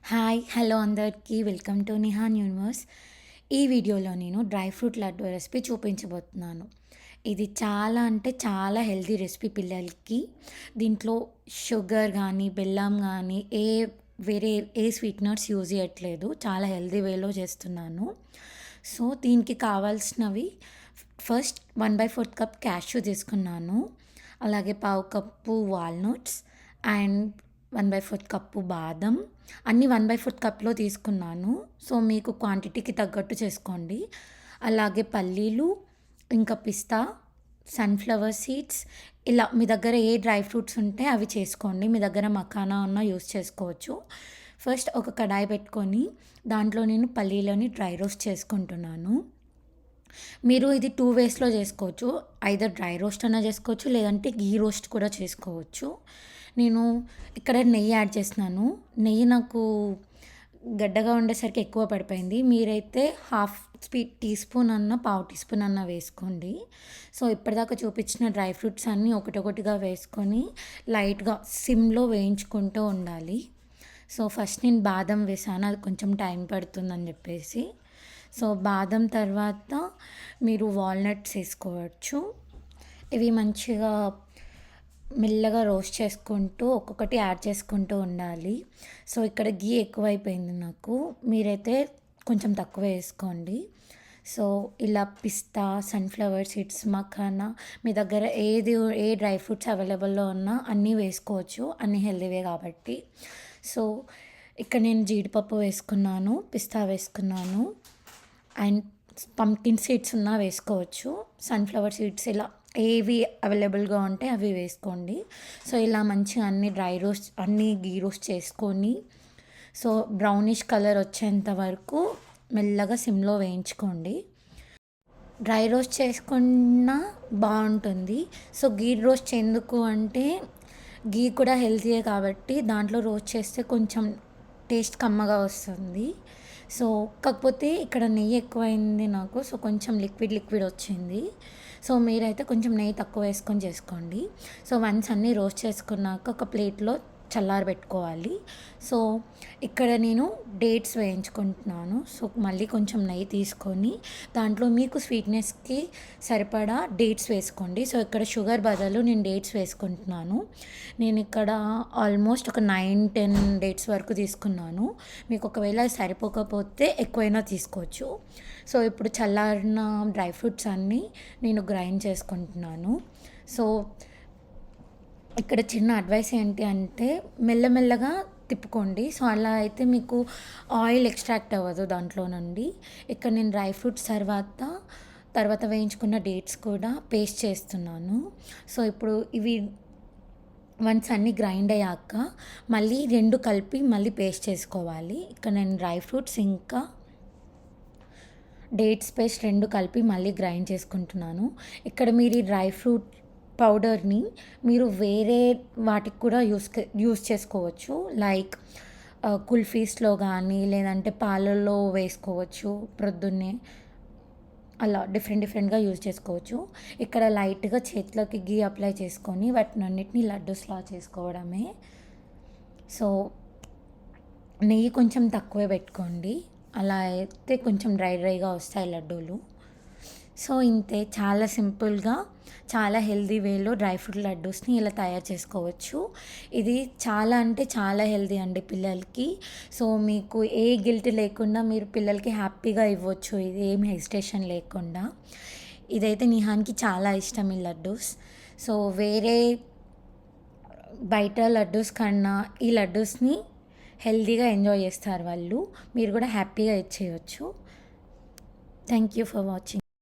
Hi hello అందరికీ welcome to Nihan universe. ఈ వీడియోలో నేను డ్రై ఫ్రూట్ లడ్డు రెసిపీ చూపించబోతున్నాను. ఇది చాలా అంటే చాలా హెల్తీ రెసిపీ పిల్లలకి. దీంట్లో షుగర్ కానీ బెల్లం కానీ వేరే స్వీట్నర్స్ యూజ్ చేయట్లేదు. చాలా హెల్తీ వేలో చేస్తున్నాను. సో దీనికి కావాల్సినవి ఫస్ట్ 1/4 కప్ క్యాష్యూ తీసుకున్నాను. అలాగే పావు కప్పు వాల్నట్స్ అండ్ 1/4 కప్పు బాదం. అన్నీ 1/4 కప్లో తీసుకున్నాను. సో మీకు క్వాంటిటీకి తగ్గట్టు చేసుకోండి. అలాగే పల్లీలు, ఇంకా పిస్తా, సన్ఫ్లవర్ సీడ్స్, ఇలా మీ దగ్గర ఏ డ్రై ఫ్రూట్స్ ఉంటే అవి చేసుకోండి. మీ దగ్గర మఖానా ఉన్న యూస్ చేసుకోవచ్చు. ఫస్ట్ ఒక కడాయి పెట్టుకొని దాంట్లో నేను పల్లీలని డ్రై రోస్ట్ చేసుకుంటున్నాను. మీరు ఇది 2 వేస్‌లో చేసుకోవచ్చు. ఐదర్ డ్రై రోస్ట్ అన్నా చేసుకోవచ్చు, లేదంటే గీ రోస్ట్ కూడా చేసుకోవచ్చు. నేను ఇక్కడ నెయ్యి యాడ్ చేస్తున్నాను. నెయ్యి నాకు గడ్డగా ఉండేసరికి ఎక్కువ పడిపోయింది. మీరైతే హాఫ్ టీ స్పూన్ అన్న పావు టీ స్పూన్ అన్న వేసుకోండి. సో ఇప్పటిదాకా చూపించిన డ్రై ఫ్రూట్స్ అన్నీ ఒకటొకటిగా వేసుకొని లైట్గా సిమ్లో వేయించుకుంటూ ఉండాలి. సో ఫస్ట్ నేను బాదం వేసాను, అది కొంచెం టైం పడుతుందని చెప్పేసి. సో బాదం తర్వాత మీరు వాల్నట్స్ వేసుకోవచ్చు. ఇవి మంచిగా మెల్లగా రోస్ట్ చేసుకుంటూ ఒక్కొక్కటి యాడ్ చేసుకుంటూ ఉండాలి. సో ఇక్కడ గీ ఎక్కువైపోయింది నాకు, మీరైతే కొంచెం తక్కువ వేసుకోండి. సో ఇలా పిస్తా, సన్ఫ్లవర్ సీడ్స్, మఖానా, మీ దగ్గర ఏ డ్రై ఫ్రూట్స్ అవైలబుల్లో ఉన్నా అన్నీ వేసుకోవచ్చు, అన్నీ హెల్దీవే కాబట్టి. సో ఇక్కడ నేను జీడిపప్పు వేసుకున్నాను, పిస్తా వేసుకున్నాను అండ్ పంకిన్ సీడ్స్ ఉన్నా వేసుకోవచ్చు. సన్ఫ్లవర్ సీడ్స్, ఇలా ఏవి అవైలబుల్గా ఉంటే అవి వేసుకోండి. సో ఇలా మంచిగా అన్నీ గీ రోస్ట్ చేసుకొని సో బ్రౌనిష్ కలర్ వచ్చేంత వరకు మెల్లగా సిమ్లో వేయించుకోండి. డ్రై రోస్ట్ చేసుకున్నా బాగుంటుంది. సో గీ రోస్ట్ ఎందుకు అంటే గీ కూడా హెల్తీయే కాబట్టి దాంట్లో రోస్ట్ చేస్తే కొంచెం టేస్ట్ కమ్మగా వస్తుంది. సో కాకపోతే ఇక్కడ నెయ్యి ఎక్కువైంది నాకు, సో కొంచెం లిక్విడ్ వచ్చింది. సో మీరైతే కొంచెం నెయ్యి తక్కువ వేసుకొని చేసుకోండి. సో వన్స్ అన్నీ రోస్ట్ చేసుకున్నాక ఒక ప్లేట్లో చల్లారబెట్టుకోవాలి. సో ఇక్కడ నేను డేట్స్ వేయించుకుంటున్నాను. సో మళ్ళీ కొంచెం నెయ్యి తీసుకొని దాంట్లో మీకు స్వీట్నెస్కి సరిపడా డేట్స్ వేసుకోండి. సో ఇక్కడ షుగర్ బదులు నేను డేట్స్ వేసుకుంటున్నాను. నేను ఇక్కడ ఆల్మోస్ట్ ఒక 9-10 డేట్స్ వరకు తీసుకున్నాను. మీకు ఒకవేళ సరిపోకపోతే ఎక్కువైనా తీసుకోవచ్చు. సో ఇప్పుడు చల్లారిన డ్రై ఫ్రూట్స్ అన్నీ నేను గ్రైండ్ చేసుకుంటున్నాను. సో ఇక్కడ చిన్న అడ్వైస్ ఏంటి అంటే మెల్లమెల్లగా తిప్పుకోండి. సో అలా అయితే మీకు ఆయిల్ ఎక్స్ట్రాక్ట్ అవ్వదు దాంట్లో నుండి. ఇక్కడ నేను డ్రై ఫ్రూట్స్ తర్వాత వేయించుకున్న డేట్స్ కూడా పేస్ట్ చేస్తున్నాను. సో ఇప్పుడు ఇవి వన్స్ అన్నీ గ్రైండ్ అయ్యాక మళ్ళీ 2 కలిపి మళ్ళీ పేస్ట్ చేసుకోవాలి. ఇక్కడ నేను డ్రై ఫ్రూట్స్ ఇంకా డేట్స్ పేస్ట్ 2 కలిపి మళ్ళీ గ్రైండ్ చేసుకుంటున్నాను. ఇక్కడ మీరు ఈ డ్రై ఫ్రూట్ పౌడర్ని మీరు వేరే వాటికి కూడా యూస్ చేసుకోవచ్చు. లైక్ కుల్ఫీస్లో కానీ లేదంటే పాలల్లో వేసుకోవచ్చు ప్రొద్దున్నే, అలా డిఫరెంట్గా యూజ్ చేసుకోవచ్చు. ఇక్కడ లైట్గా చేతిలోకి గీ అప్లై చేసుకొని వాటినన్నిటిని లడ్డూస్లా చేసుకోవడమే. సో నెయ్యి కొంచెం తక్కువే పెట్టుకోండి, అలా అయితే కొంచెం డ్రైగా వస్తాయి లడ్డూలు. సో ఇంతే, చాలా సింపుల్గా చాలా హెల్దీ వేలో డ్రై ఫ్రూట్ లడ్డూస్ని ఇలా తయారు చేసుకోవచ్చు. ఇది చాలా అంటే చాలా హెల్దీ అండి పిల్లలకి. సో మీకు ఏ గిల్ట్ లేకుండా మీరు పిల్లలకి హ్యాపీగా ఇవ్వచ్చు, ఇది ఏమి హెసిటేషన్ లేకుండా. ఇదైతే నిహాన్కి చాలా ఇష్టం ఈ లడ్డూస్. సో వేరే బయట లడ్డూస్ కన్నా ఈ లడ్డూస్ని హెల్దీగా ఎంజాయ్ చేస్తారు వాళ్ళు. మీరు కూడా హ్యాపీగా ఇచ్చేయచ్చు. Thank you for watching.